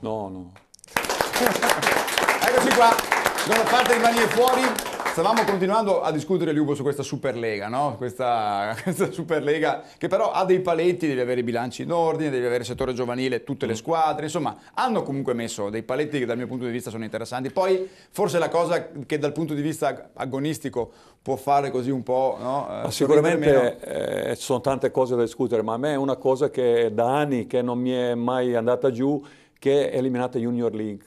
No, no. Eccoci qua, seconda parte di Mani e Fuori. Stavamo continuando a discutere, Liubo, su questa Superlega, no? Questa Superlega che però ha dei paletti, devi avere i bilanci in ordine, devi avere il settore giovanile, tutte le squadre, insomma, hanno comunque messo dei paletti che dal mio punto di vista sono interessanti. Poi forse la cosa che dal punto di vista agonistico può fare così un po', no? Sicuramente ci sono tante cose da discutere, ma a me è una cosa che da anni che non mi è mai andata giù, che è eliminata Junior League.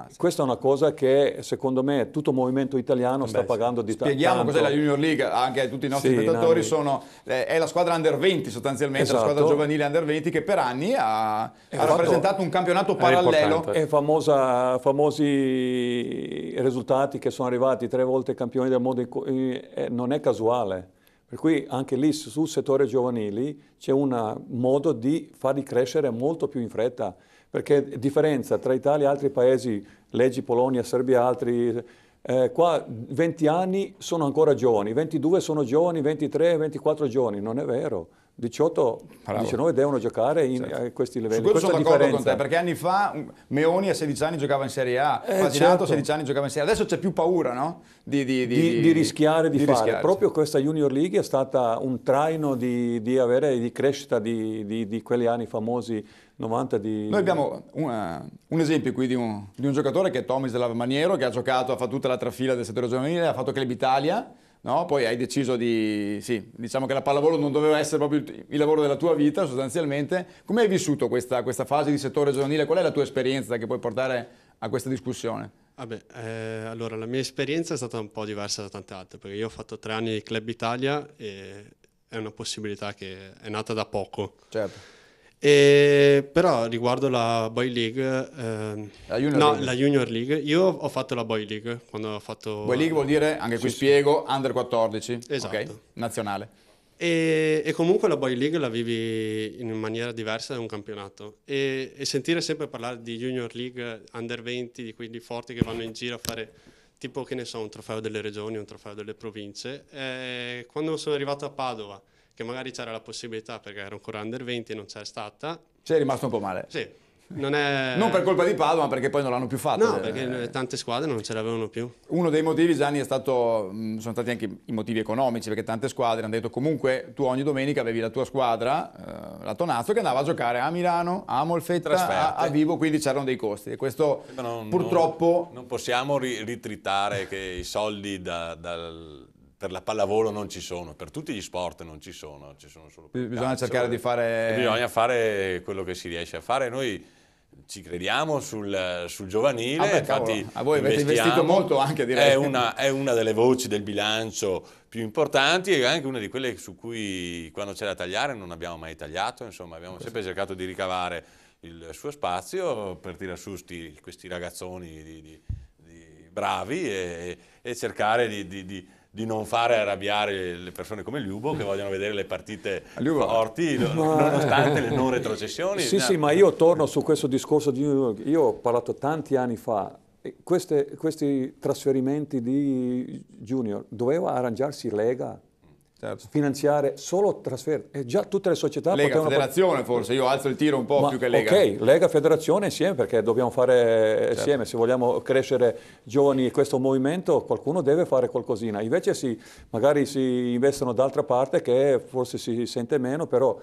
Sì. Questa è una cosa che secondo me tutto il movimento italiano sta pagando di tanto. Spieghiamo cos'è la Junior League anche a tutti i nostri spettatori. È la squadra Under 20 sostanzialmente, esatto. La squadra giovanile Under 20 che per anni ha rappresentato un campionato parallelo. E famosi risultati che sono arrivati 3 volte campioni del mondo, non è casuale. Per cui anche lì sul settore giovanili c'è un modo di farli crescere molto più in fretta. Perché differenza tra Italia e altri paesi, leggi Polonia, Serbia, altri, qua 20 anni sono ancora giovani, 22 sono giovani, 23, 24 giovani, non è vero. 18, 19 devono giocare a questi livelli. Su questo sono d'accordo con te, perché anni fa Meoni a 16 anni giocava in Serie A, Fasinato a 16 anni giocava in Serie A, adesso c'è più paura, no? Di rischiare di fare. Proprio questa Junior League è stata un traino di crescita di quegli anni famosi 90 Noi abbiamo un esempio qui di un giocatore che è Tomis della Maniero, che ha giocato, ha fatto tutta la trafila del settore giovanile, ha fatto Club Italia. No? Poi hai deciso diciamo che la pallavolo non doveva essere proprio il lavoro della tua vita sostanzialmente. Come hai vissuto questa fase di settore giovanile? Qual è la tua esperienza che puoi portare a questa discussione? Allora la mia esperienza è stata un po' diversa da tante altre, perché io ho fatto 3 anni di Club Italia e è una possibilità che è nata da poco. Certo. Però riguardo la Boy League, la Junior League, io ho fatto la Boy League quando ho fatto... Boy League vuol dire, anche qui spiego, Under 14, esatto. Okay? Nazionale. E comunque la Boy League la vivi in maniera diversa da un campionato e sentire sempre parlare di Junior League, Under 20, di quelli forti che vanno in giro a fare tipo, che ne so, un trofeo delle regioni, un trofeo delle province. Quando sono arrivato a Padova, che magari c'era la possibilità perché ero ancora Under 20 e non c'è stata. Sei rimasto un po' male. Sì. Non per colpa di Padova, ma perché poi non l'hanno più fatto. No, perché tante squadre non ce l'avevano più. Uno dei motivi, Gianni, sono stati anche i motivi economici, perché tante squadre hanno detto comunque tu ogni domenica avevi la tua squadra, la Tonazzo, che andava a giocare a Milano, a Molfetta, a Vivo, quindi c'erano dei costi. E questo purtroppo... Non possiamo ritritare che i soldi per la pallavolo non ci sono, per tutti gli sport non ci sono solo per bisogna cercare di fare... Bisogna fare quello che si riesce a fare. Noi ci crediamo sul giovanile, infatti a voi avete investito molto anche, direi. È una delle voci del bilancio più importanti e anche una di quelle su cui quando c'è da tagliare non abbiamo mai tagliato, insomma abbiamo sempre cercato di ricavare il suo spazio per tirare su questi ragazzoni bravi e cercare di non fare arrabbiare le persone come Liubo che vogliono vedere le partite forti nonostante le non retrocessioni. Sì, ma io torno su questo discorso di New York. Io ho parlato tanti anni fa, questi trasferimenti di Junior doveva arrangiarsi Lega. Certo. Finanziare solo trasferte, già tutte le società Lega, federazione forse, io alzo il tiro un po' più che Lega. Ok, Lega, federazione insieme, perché dobbiamo fare insieme, se vogliamo crescere giovani in questo movimento qualcuno deve fare qualcosina, invece magari si investono d'altra parte che forse si sente meno, però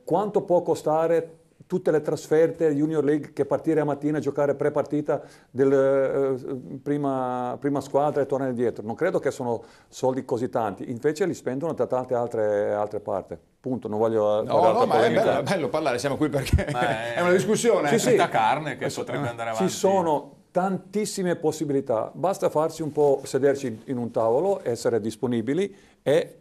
quanto può costare tutte le trasferte Junior League, che partire a mattina e giocare pre-partita della prima squadra e tornare indietro. Non credo che sono soldi così tanti, invece li spendono da tante altre parti. Punto, non voglio... ma è bello parlare, siamo qui perché è una discussione. Sì, tanta carne che potrebbe andare avanti. Ci sono tantissime possibilità, basta farsi un po', sederci in un tavolo, essere disponibili e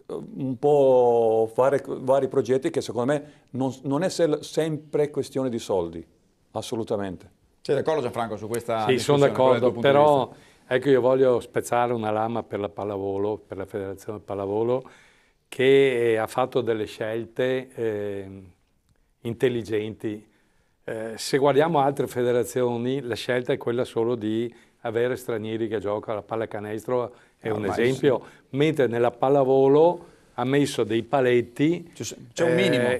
un po' fare vari progetti che secondo me non è sempre questione di soldi, assolutamente. Sei d'accordo Gianfranco su questa Sì, sono d'accordo, però ecco, io voglio spezzare una lama per la pallavolo, per la Federazione Pallavolo, che ha fatto delle scelte intelligenti. Se guardiamo altre federazioni, la scelta è quella solo di avere stranieri che giocano alla pallacanestro, è un esempio, mentre nella pallavolo ha messo dei paletti, c'è un minimo,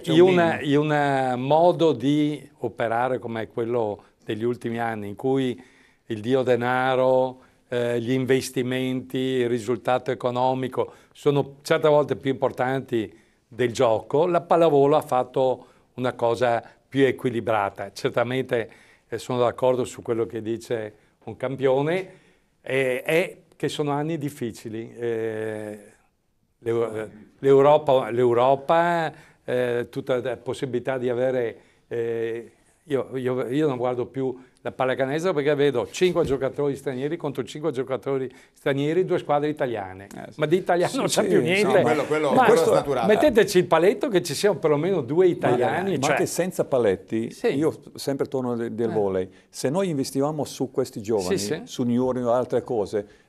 in un modo di operare come quello degli ultimi anni, in cui il dio denaro, gli investimenti, il risultato economico sono certe volte più importanti del gioco. La pallavolo ha fatto una cosa più equilibrata. Certamente sono d'accordo su quello che dice un campione, è che sono anni difficili. L'Europa, tutta la possibilità di avere... Io non guardo più la pallacanestro perché vedo 5 giocatori stranieri contro 5 giocatori stranieri, 2 squadre italiane. Ma di italiano non c'è più niente. No, quello è snaturato. Metteteci il paletto che ci siano perlomeno 2 italiani. Ma anche senza paletti, io sempre torno del volley, se noi investivamo su questi giovani, su Newry o altre cose,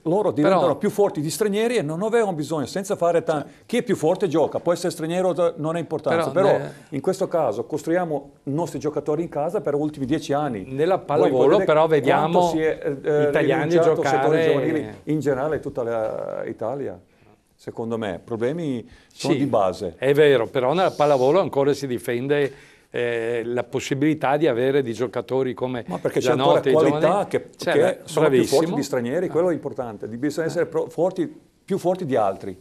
loro diventano più forti di stranieri e non avevano bisogno, senza fare tanto. Chi è più forte gioca, può essere straniero, non ha importanza. Però in questo caso costruiamo i nostri giocatori in casa per gli ultimi 10 anni. Nella pallavolo però vediamo italiani giocare giovanili in generale tutta l'Italia. Secondo me, problemi sono di base. È vero, però nella pallavolo ancora si difende la possibilità di avere di giocatori come ma perché c'è ancora qualità che sono più forti di stranieri, quello è importante, bisogna essere più forti di altri.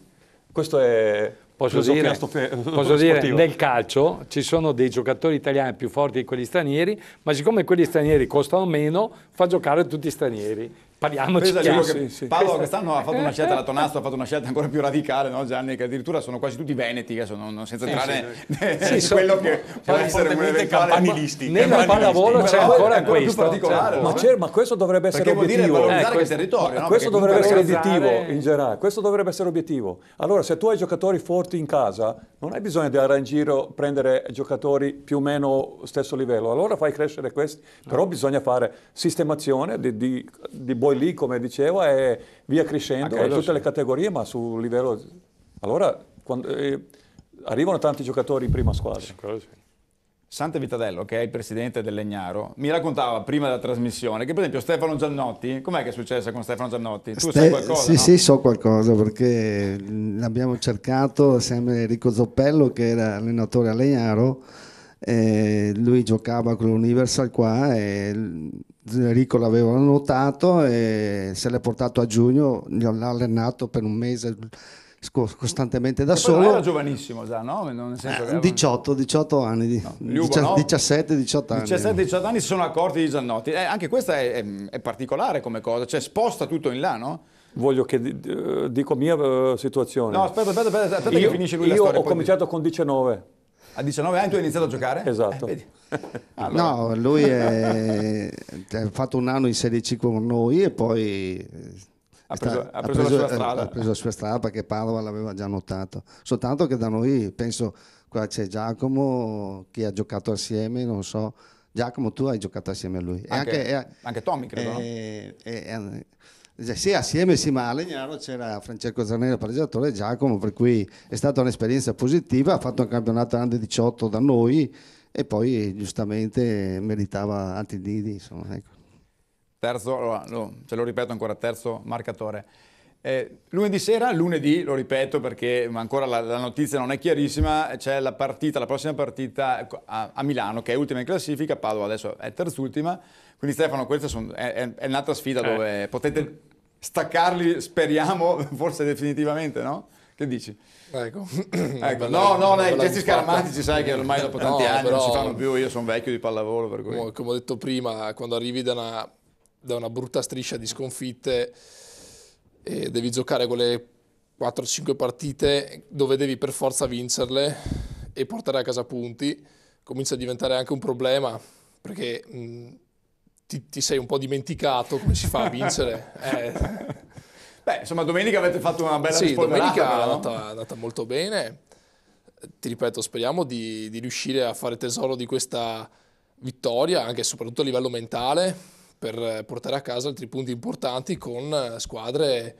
Questo è posso dire nel calcio ci sono dei giocatori italiani più forti di quelli stranieri, ma siccome quelli stranieri costano meno, fa giocare tutti i stranieri. Parliamoci chiaro. Padova quest'anno ha fatto una scelta, la Tonastro ha fatto una scelta ancora più radicale, no Gianni? Che addirittura sono quasi tutti veneti, senza entrare in quello che può essere un eventuale campanilisti. Nella pallavolo c'è ancora questo. Ma questo dovrebbe essere obiettivo. Quel territorio, questo dovrebbe essere obiettivo in generale. Questo dovrebbe essere obiettivo. Allora, se tu hai giocatori forti in casa, non hai bisogno di andare in giro prendere giocatori più o meno stesso livello. Allora fai crescere questi. Però bisogna fare sistemazione di boy lì, come dicevo, e via crescendo in tutte le categorie, ma sul livello... Allora, arrivano tanti giocatori in prima squadra. Sante Vitadello, che è il presidente del Legnaro, mi raccontava prima della trasmissione che per esempio Stefano Giannotti, com'è che è successo con Stefano Giannotti? Tu sai qualcosa? Sì, no? Sì, so qualcosa perché l'abbiamo cercato assieme a Enrico Zoppello, che era allenatore a Legnaro. Lui giocava con l'Universal qua e Enrico l'aveva notato e se l'è portato a giugno, l'ha allenato per un mese costantemente da solo. Era giovanissimo già, no? Nel senso che 18 anni, no, 17-18 anni. 17-18 anni si sono accorti di Giannotti. Anche questa è particolare come cosa, cioè sposta tutto in là, no? Voglio che dico mia situazione. No, aspetta che finisce lui la storia. Io ho cominciato con 19. A 19 anni tu hai iniziato a giocare? Esatto. Allora. No, lui ha fatto un anno in Serie C con noi e poi ha preso la sua strada perché Padova l'aveva già notato. Soltanto che da noi, penso, qua c'è Giacomo che ha giocato assieme, non so. Giacomo, tu hai giocato assieme a lui. Anche Tommy, credo, no? Sì, assieme sì, ma a Legnaro c'era Francesco Zanello, pareggiatore, e Giacomo, per cui è stata un'esperienza positiva, ha fatto un campionato under 18 da noi e poi giustamente meritava altri nidi, insomma, ecco. Terzo, ce lo ripeto ancora, terzo marcatore. Lunedì sera, lo ripeto perché ancora la notizia non è chiarissima, c'è la prossima partita a Milano che è ultima in classifica, Padova adesso è terzultima, quindi Stefano questa è un'altra sfida dove potete staccarli, speriamo, forse definitivamente, no? Che dici? Ecco. I gesti scaramantici sai che ormai dopo tanti anni non si fanno più, io sono vecchio di pallavolo per cui... Come ho detto prima, quando arrivi da una brutta striscia di sconfitte e devi giocare quelle 4-5 partite dove devi per forza vincerle e portare a casa punti, comincia a diventare anche un problema perché ti sei un po' dimenticato come si fa a vincere. Beh, insomma, domenica avete fatto una bella domenica è andata molto bene. Ti ripeto, speriamo di riuscire a fare tesoro di questa vittoria, anche e soprattutto a livello mentale, per portare a casa altri punti importanti con squadre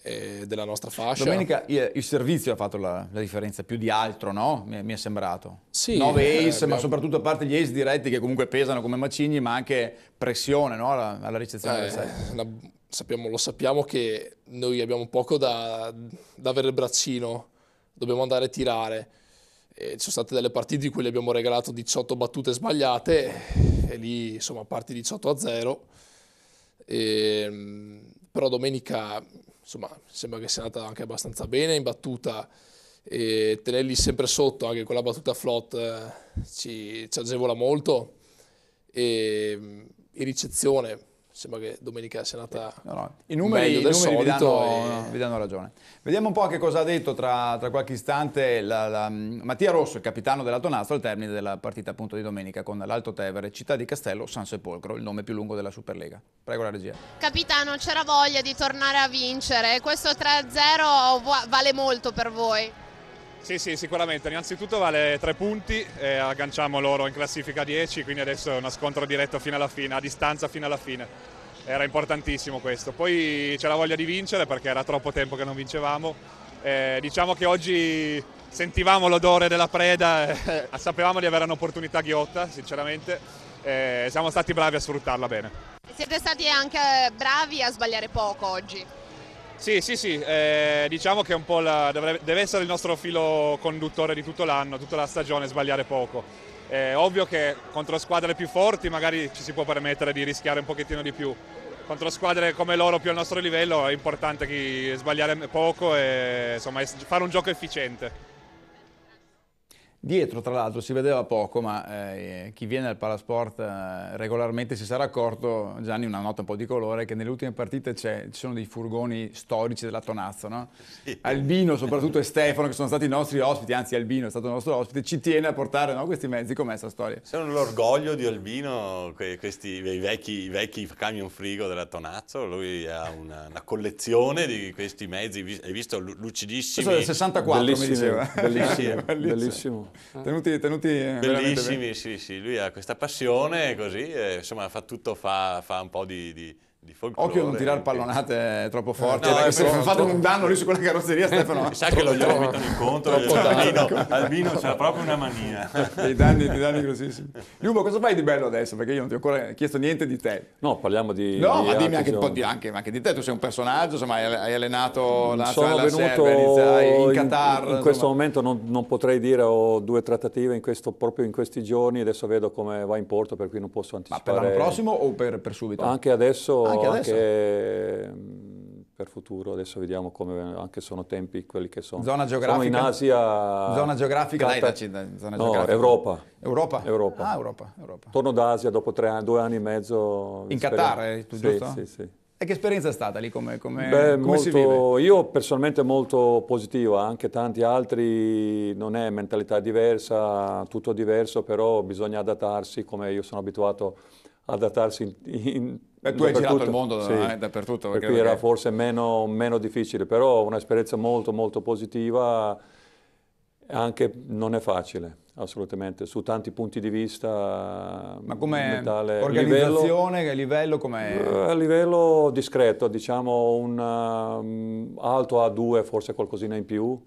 della nostra fascia. Domenica il servizio ha fatto la differenza più di altro, no? Mi è sembrato. Sì, 9 ace, ma soprattutto a parte gli ace diretti che comunque pesano come macigni, ma anche pressione, no? alla ricezione del set. lo sappiamo che noi abbiamo poco da avere il braccino, dobbiamo andare a tirare. E ci sono state delle partite in cui gli abbiamo regalato 18 battute sbagliate e lì insomma parti 18-0. Però domenica insomma sembra che sia andata anche abbastanza bene in battuta, e tenerli sempre sotto anche con la battuta float ci agevola molto, e in ricezione sembra che domenica sia andata I numeri, meglio del solito vi danno ragione. Vediamo un po' che cosa ha detto tra qualche istante Mattia Rosso, il capitano della Tonazzo, al termine della partita appunto di domenica con l'Alto Tevere, Città di Castello, San Sepolcro, il nome più lungo della Superlega. Prego la regia. Capitano, c'era voglia di tornare a vincere, questo 3-0 vale molto per voi? Sì, sicuramente. Innanzitutto vale 3 punti, agganciamo loro in classifica 10, quindi adesso è uno scontro diretto fino alla fine, a distanza fino alla fine. Era importantissimo questo. Poi c'è la voglia di vincere perché era troppo tempo che non vincevamo. Diciamo che oggi sentivamo l'odore della preda, sapevamo di avere un'opportunità ghiotta, sinceramente. Siamo stati bravi a sfruttarla bene. Siete stati anche bravi a sbagliare poco oggi? Sì, diciamo che un po' deve essere il nostro filo conduttore di tutto l'anno, tutta la stagione, sbagliare poco. È ovvio che contro squadre più forti magari ci si può permettere di rischiare un pochettino di più. Contro squadre come loro più al nostro livello è importante sbagliare poco e insomma, fare un gioco efficiente. Dietro, tra l'altro, si vedeva poco, ma chi viene al Palasport regolarmente si sarà accorto, Gianni, una nota un po' di colore, che nelle ultime partite ci sono dei furgoni storici della Tonazzo, no? Sì. Albino soprattutto e Stefano, che sono stati i nostri ospiti, anzi Albino è stato il nostro ospite, ci tiene a portare, no, questi mezzi. Com'è questa storia? Sono l'orgoglio di Albino, i vecchi camion frigo della Tonazzo. Lui ha una collezione di questi mezzi, hai visto, lucidissimi. Questo è del 64, mi diceva. Bellissimo. Tenuti bellissimi, sì, lui ha questa passione così, insomma fa un po' di folklore. Occhio a non tirare pallonate troppo forti, perché se fate un danno lì su quella carrozzeria, Stefano. Sa che lo glielo mettono in conto, Albino c'ha proprio una mania. Dei danni grossissimi. Liubo, cosa fai di bello adesso? Perché io non ti ho ancora chiesto niente di te. No, parliamo di... No, ma dimmi anche un po' anche di te, tu sei un personaggio, insomma, hai allenato la Sono nazionale venuto in Qatar. In questo momento non potrei dire, ho 2 trattative proprio in questi giorni, adesso vedo come va in porto, per cui non posso anticipare. Ma per l'anno prossimo o per subito? Anche adesso. Anche per futuro, adesso vediamo come, anche sono tempi quelli che sono. Zona geografica? Sono in Asia. Zona geografica? Zona geografica. Europa. Europa? Europa. Ah, Europa. Torno d'Asia dopo 2 anni e mezzo. In Qatar, giusto? Sì. E che esperienza è stata lì? Come si vive? Io personalmente molto positiva, anche tanti altri non è mentalità diversa, tutto diverso, però bisogna adattarsi, come io sono abituato a adattarsi tu hai girato il mondo dappertutto. Per cui era forse meno difficile, però un'esperienza molto molto positiva, anche non è facile, assolutamente, su tanti punti di vista. Ma come organizzazione, livello com'è? A livello discreto, diciamo un alto A2, forse qualcosina in più.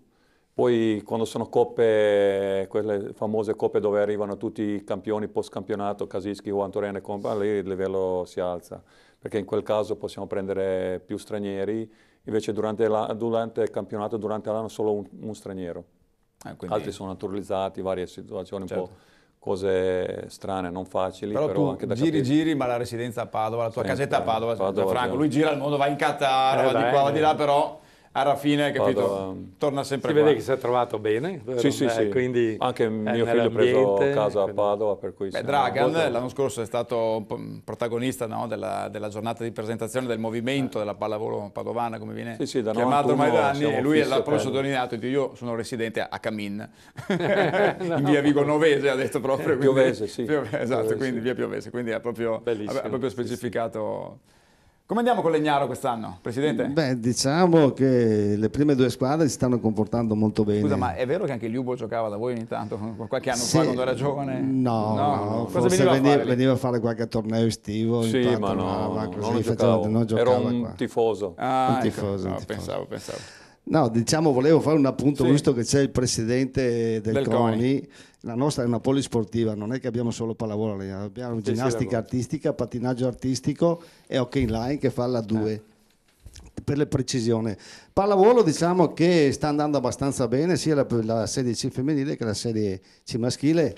Poi quando sono coppe, quelle famose coppe dove arrivano tutti i campioni post-campionato, Kasicki, Juan Torena e compagnia, lì il livello si alza, perché in quel caso possiamo prendere più stranieri, invece durante il campionato, durante l'anno solo un straniero. Altri sono naturalizzati, varie situazioni, un po' cose strane, non facili. Però tu anche da giri, ma la residenza a Padova, la tua casetta a Padova, Franco, lui gira il mondo, va in Qatar, va di qua, va di là, però... alla fine, capito, torna sempre qua. Si vede che si è trovato bene. Sì. Quindi anche mio figlio ha preso casa a Padova, per cui... Dragan l'anno scorso è stato protagonista, no, della giornata di presentazione del movimento della pallavolo padovana, come viene chiamato ormai da anni, e lui l'ha proprio sottolineato, io sono residente a Camin, in via Vigo Novese, ha detto proprio. Piovese, sì. Esatto, quindi via Piovese, quindi ha proprio specificato... Come andiamo con Legnaro quest'anno, Presidente? Beh, diciamo che le prime 2 squadre si stanno comportando molto bene. Scusa, ma è vero che anche Liubo giocava da voi ogni tanto, qualche anno fa quando era giovane? No, forse veniva a fare qualche torneo estivo. Sì, ma non giocava. Ero un tifoso. Un tifoso. Pensavo. No, diciamo, volevo fare un appunto, visto che c'è il presidente del CONI. La nostra è una polisportiva, non è che abbiamo solo pallavolo, abbiamo ginnastica artistica, pattinaggio artistico e hockey in line che fa la 2. per le precisioni. Pallavolo diciamo che sta andando abbastanza bene, sia la Serie C femminile che la Serie C maschile.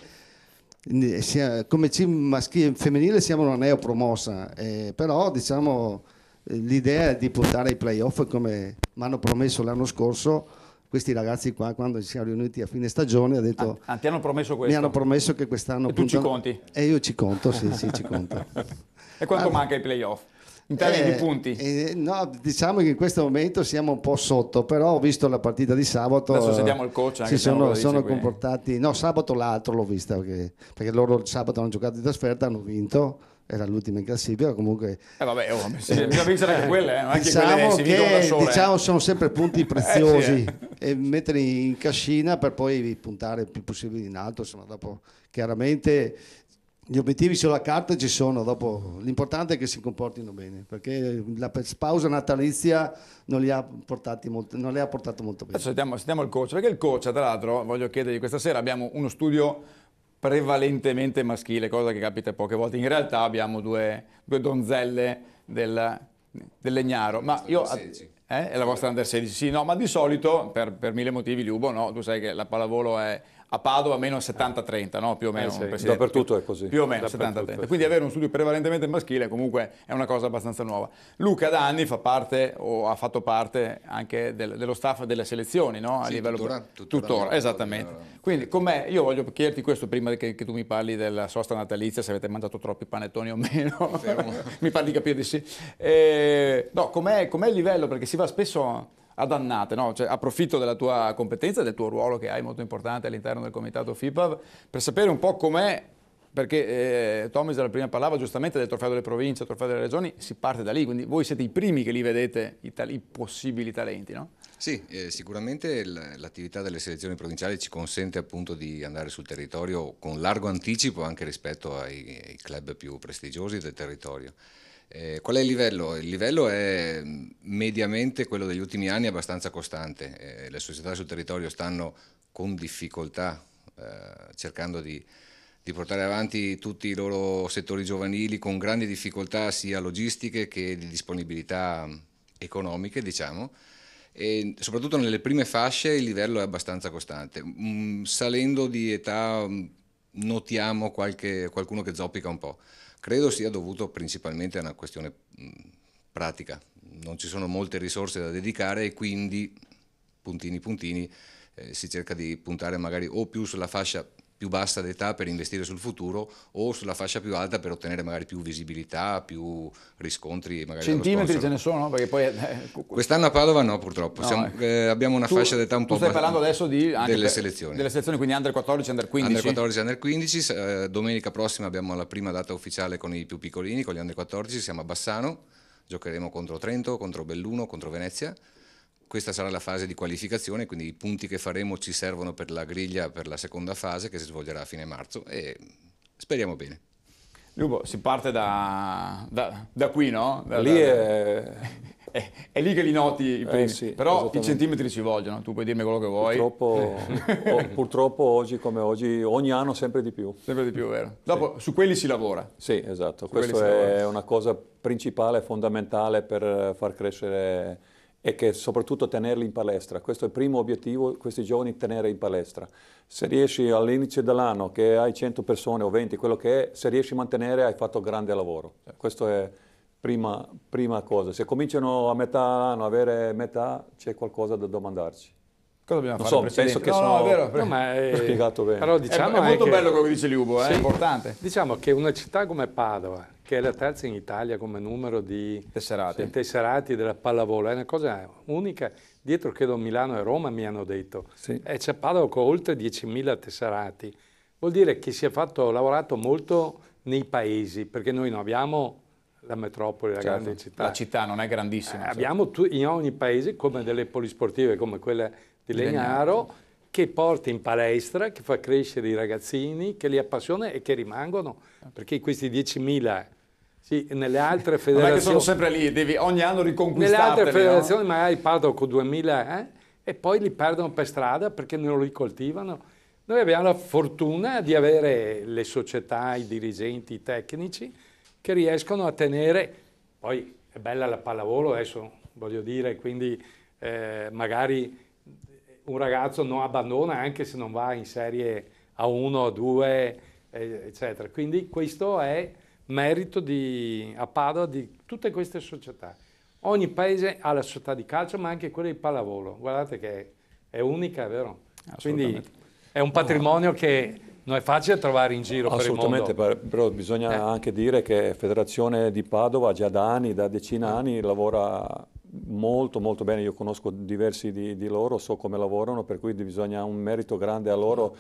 Come C femminile siamo una neopromossa, però diciamo l'idea è di puntare ai playoff come mi hanno promesso l'anno scorso. Questi ragazzi qua, quando ci siamo riuniti a fine stagione, ti hanno promesso questo? Mi hanno promesso che quest'anno... E tu ci conti? E io ci conto, sì, ci conto. E quanto manca ai playoff? In termini di punti? No, diciamo che in questo momento siamo un po' sotto, però ho visto la partita di sabato. Adesso sentiamo il coach. Anche sono comportati. No, sabato l'altro l'ho vista perché loro il sabato hanno giocato di trasferta, hanno vinto. Era l'ultima in classifica, comunque. Bisogna vincere anche quelle, non è che diciamo quelle si vincono da sole. Diciamo sono sempre punti preziosi e metterli in cascina per poi puntare il più possibile in alto. Insomma, dopo chiaramente. Gli obiettivi sulla carta ci sono, dopo l'importante è che si comportino bene, perché la pausa natalizia non le ha portato molto bene. Adesso sentiamo il coach, perché il coach, tra l'altro, voglio chiedergli, questa sera abbiamo uno studio prevalentemente maschile, cosa che capita poche volte. In realtà abbiamo due donzelle del Legnaro. Ma io... È la vostra Under 16? Sì, no, ma di solito, per mille motivi, Liubo, no? Tu sai che la pallavolo è a Padova meno 70-30, no? Più o meno. Sì. Dappertutto è così. Più o meno 70-30. Quindi avere uno studio prevalentemente maschile comunque è una cosa abbastanza nuova. Luca da anni fa parte, o ha fatto parte anche dello staff delle selezioni, no? A livello tuttora, esattamente. Quindi com'è? Io voglio chiederti questo prima che tu mi parli della sosta natalizia, se avete mangiato troppi panettoni o meno. Mi pare di capire di sì. No, com'è il livello? Perché si va spesso ad annate, no? Cioè, approfitto della tua competenza e del tuo ruolo che hai molto importante all'interno del comitato FIPAV per sapere un po' com'è, perché Thomas dalla prima parlava giustamente del trofeo delle province, del trofeo delle regioni, si parte da lì, quindi voi siete i primi che li vedete, i possibili talenti, no? Sì, sicuramente l'attività delle selezioni provinciali ci consente appunto di andare sul territorio con largo anticipo anche rispetto ai club più prestigiosi del territorio. Qual è il livello? Il livello è mediamente quello degli ultimi anni, abbastanza costante. Le società sul territorio stanno con difficoltà cercando di portare avanti tutti i loro settori giovanili con grandi difficoltà sia logistiche che di disponibilità economiche, diciamo, e soprattutto nelle prime fasce il livello è abbastanza costante. Salendo di età notiamo qualcuno che zoppica un po'. Credo sia dovuto principalmente a una questione pratica, non ci sono molte risorse da dedicare e quindi puntini si cerca di puntare magari o più sulla fascia più bassa d'età per investire sul futuro o sulla fascia più alta per ottenere magari più visibilità, più riscontri. Magari centimetri ce ne sono? Perché poi quest'anno a Padova no, purtroppo. No, abbiamo una fascia d'età un po' stai parlando adesso delle selezioni. Delle selezioni, quindi Under 14, Under 15? Under 14, Under 15. Domenica prossima abbiamo la prima data ufficiale con i più piccolini, con gli Under 14, siamo a Bassano, giocheremo contro Trento, contro Belluno, contro Venezia. Questa sarà la fase di qualificazione, quindi i punti che faremo ci servono per la griglia per la seconda fase che si svolgerà a fine marzo e speriamo bene. Lubo, si parte da qui, no? Lì è lì che li noti i primi, sì, però i centimetri ci vogliono, tu puoi dirmi quello che vuoi. Purtroppo oggi come oggi, ogni anno sempre di più. Sempre di più, vero? Dopo su quelli si lavora. Sì, esatto, questo è una cosa principale, fondamentale per far crescere e che soprattutto tenerli in palestra. Questo è il primo obiettivo, questi giovani tenere in palestra. Se riesci all'inizio dell'anno che hai 100 persone o 20, quello che è, se riesci a mantenere hai fatto grande lavoro. Questo è prima cosa. Se cominciano a metà anno, avere metà, c'è qualcosa da domandarci. Cosa dobbiamo fare? Penso che è vero. No, ma spiegato bene. Però diciamo è molto bello quello che dice Liubo, è importante. Diciamo che una città come Padova, che è la terza in Italia come numero di tesserati della pallavolo, è una cosa unica. Dietro credo Milano e Roma mi hanno detto. Sì. E c'è Padova con oltre 10.000 tesserati. Vuol dire che si è lavorato molto nei paesi, perché noi non abbiamo la metropoli, la grande città. La città non è grandissima. Abbiamo in ogni paese come delle polisportive come quella di Legnaro, che porta in palestra, che fa crescere i ragazzini, che li appassiona e che rimangono, perché questi 10.000, sì, nelle altre federazioni... Non è che sono sempre lì, devi ogni anno riconquistarli. Nelle altre federazioni magari partono con 2.000 e poi li perdono per strada perché non li coltivano. Noi abbiamo la fortuna di avere le società, i dirigenti, i tecnici che riescono a tenere, poi è bella la pallavolo, adesso voglio dire, quindi magari un ragazzo non abbandona anche se non va in serie A1, A2, eccetera. Quindi questo è merito a Padova di tutte queste società. Ogni paese ha la società di calcio, ma anche quella di pallavolo. Guardate che è unica, è vero? Quindi è un patrimonio che non è facile trovare in giro per il mondo. Assolutamente, però bisogna anche dire che Federazione di Padova già da anni, da decine di anni, lavora molto molto bene. Io conosco diversi di loro, so come lavorano, per cui bisogna un merito grande a loro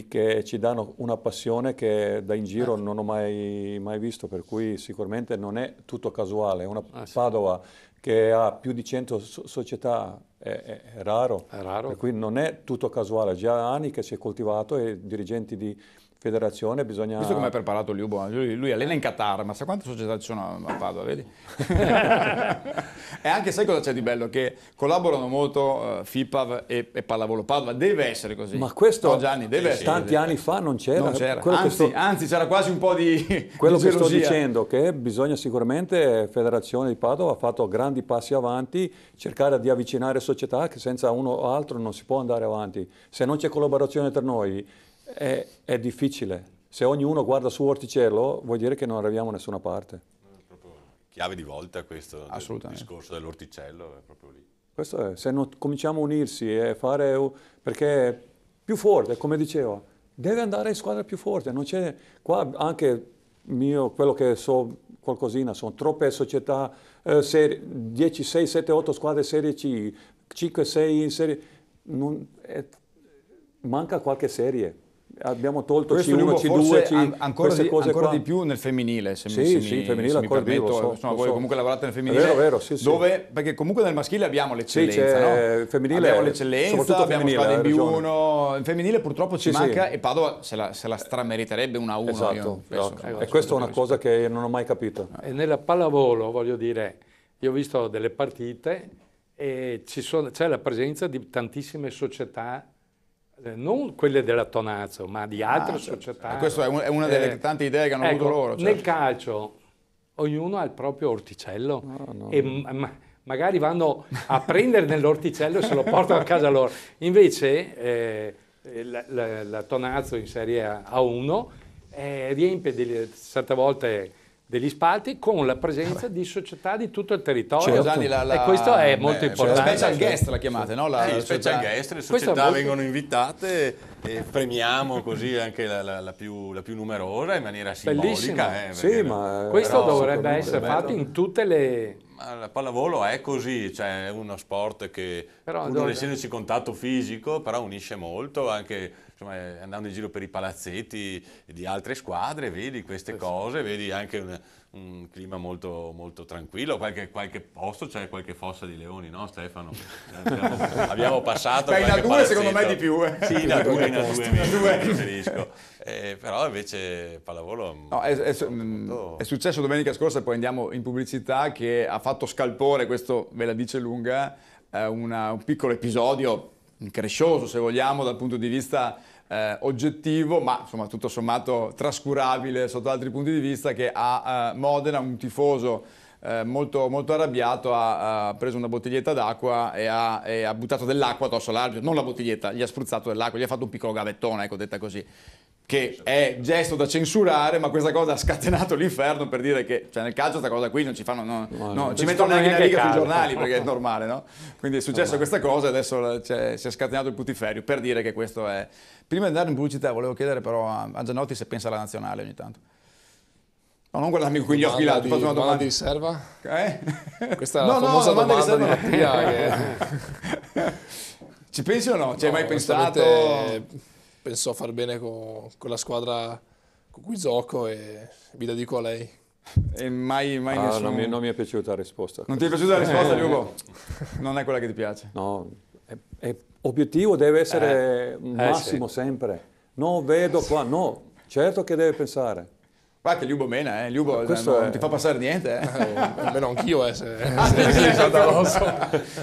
che ci danno una passione che da in giro non ho mai visto, per cui sicuramente non è tutto casuale. Una Padova che ha più di 100 società è raro, per cui non è tutto casuale, già anni che si è coltivato e dirigenti di federazione bisogna... Visto come è preparato Liubo, lui allena in Qatar, ma sa quante società ci sono a Padova, vedi? E anche sai cosa c'è di bello? Che collaborano molto FIPAV e Pallavolo Padova, deve essere così. Ma questo Gianni, deve essere tanti anni fa non c'era. Non c'era. Anzi, c'era quasi un po' di quello di che sto gelosia. dicendo, che bisogna sicuramente, Federazione di Padova ha fatto grandi passi avanti, cercare di avvicinare società che senza uno o altro non si può andare avanti. Se non c'è collaborazione tra noi è difficile. Se ognuno guarda su Orticello vuol dire che non arriviamo a nessuna parte. È proprio chiave di volta questo del discorso dell'Orticello, è proprio lì. Questo è, se non cominciamo a unirsi e fare, perché più forte, come dicevo, deve andare in squadra più forte, non c'è, qua anche quello che so qualcosina, sono troppe società, 10, 6, 7, 8 squadre Serie C, 5, 6 in Serie, manca qualche serie. Abbiamo tolto questo C1, C2, C, ancora di più nel femminile, se mi permetto. Voi comunque lavorate nel femminile, vero, sì, dove, perché comunque nel maschile abbiamo l'eccellenza, no? Femminile, abbiamo l'eccellenza, abbiamo squadre in B1, il femminile purtroppo ci manca sì. E Padova se la strameriterebbe una 1. Esatto, e questa è una cosa che non ho mai capito. E nella pallavolo, voglio dire, io ho visto delle partite e c'è la presenza di tantissime società, non quelle della Tonazzo, ma di altre società. E questa è una delle tante idee che hanno avuto loro. Certo. Nel calcio ognuno ha il proprio orticello e magari vanno a prendere nell'orticello e se lo portano a casa loro. Invece la Tonazzo in Serie A1 riempie certe volte degli spalti con la presenza di società di tutto il territorio. Gianni, e questo è molto importante. Special guest la chiamate, no? Special guest, le società vengono invitate e premiamo così anche la più numerosa in maniera simbolica. Sì, ma questo dovrebbe essere fatto in tutte le... Ma la pallavolo è così, cioè è uno sport che pur non essendoci contatto fisico, però unisce molto, anche insomma, andando in giro per i palazzetti di altre squadre, vedi queste cose, vedi anche un clima molto, molto tranquillo, qualche posto c'è qualche fossa di leoni, no Stefano? Abbiamo passato in A2 secondo me di più. Sì, in A2 mi riferisco. Però invece pallavolo è successo domenica scorsa, poi andiamo in pubblicità, che ha fatto scalpore, questo ve la dice lunga, un piccolo episodio increscioso se vogliamo dal punto di vista oggettivo, ma insomma tutto sommato trascurabile sotto altri punti di vista, che a Modena un tifoso molto, molto arrabbiato ha preso una bottiglietta d'acqua e ha buttato dell'acqua addosso all'arbitro, non la bottiglietta, gli ha spruzzato dell'acqua, gli ha fatto un piccolo gavettone, ecco, detta così, che è gesto da censurare, ma questa cosa ha scatenato l'inferno, per dire che nel calcio questa cosa qui non ci fanno, ci mettono neanche una riga sui giornali, perché è normale, no? Quindi è successa questa cosa e adesso si è scatenato il putiferio, per dire che questo è... Prima di andare in pubblicità volevo chiedere però a Giannotti se pensa alla nazionale ogni tanto. No, non guardarmi con gli occhi là, ti faccio una domanda di riserva? Questa è la famosa domanda di Mattia. Ci pensi o no? Ci hai mai pensato? Penso a far bene con la squadra con cui gioco e vi dedico a lei. E mai nessuno... non mi è piaciuta la risposta. Non ti è piaciuta la risposta, Liubo? Non è quella che ti piace? No, obiettivo deve essere massimo sempre. Non vedo qua, no, certo che deve pensare. Guarda che Liubo mena, Liubo non ti fa passare niente. Almeno anch'io,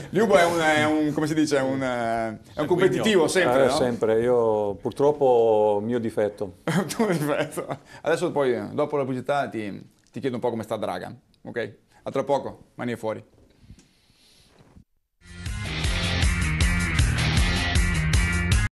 Liubo è un come si dice, è un competitivo sempre, no? Sempre, io purtroppo mio difetto. Tuo difetto. Adesso poi, dopo la pubblicità, ti chiedo un po' come sta Dragan, ok? A tra poco, Mani Fuori.